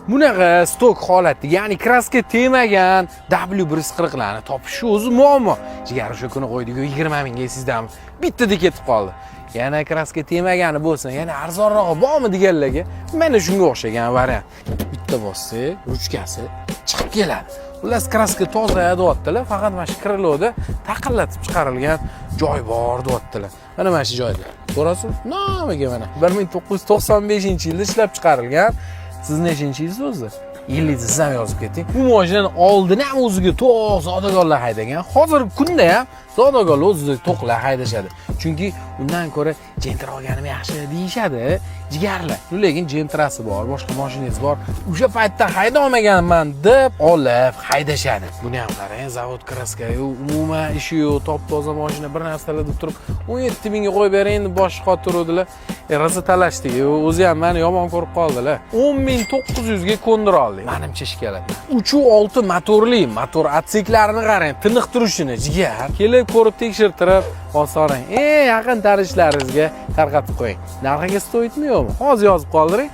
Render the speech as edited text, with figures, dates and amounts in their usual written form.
Bunaqa stok holati, ya'ni kraska tegmagan W140 larni topish o'zi muammo. Jigar o'sha kuni qo'ydik 20 mingga sizdan bittada ketib qoldi. Yana kraska tegmagani bo'lsin, yana arzonrog'i bormi deganlarga mana shunga o'xshagan variant. Bitta bossak, ruchkasi chiqib keladi. Xullas kraska toza deyaptilar, faqat mana shu kriloda taqillatib chiqarilgan joy bor deyaptilar. Mana mana shu joyda. Ko'rasiz? Nomiga mana 1995-yilda ishlab chiqarilgan. Siz nechinchisiz o'zi? Yillingizni siz ham yozib keting. Bu mashinani oldin ham o'ziga to'q zodagonlar haydagan. Hozirgi kunda ham zodagonlar o'ziga to'qlar haydashadi. Chunki undan ko'ra jentra olganim yaxshi deyishadi. Jigarlar. Lekin jentrasi bor, boshqa mashinangiz bor. O'sha paytda hayda olmaganman deb olib haydashadi. Buni ham qarang, zavod kraska, umuman ishi yo'q, top-toza mashina bir narsalar deb turib 17 mingga qo'yib bering, endi bosh qotiruvdilar. Rosa talashdik. O'zi ham meni yomon ko'rib qoldilar. 10900 ga ko'ndira oldik. Menimcha ish keladi. 3.6 motorli, motor atseklarini qarang, tiniq turishini, jigar. Kelib ko'rib tekshirtirib olsang, yaqin tanishlaringizga tarqatib qo'ying. Narxiga stoyitmi yo'qmi? Hozir yozib qoldiring.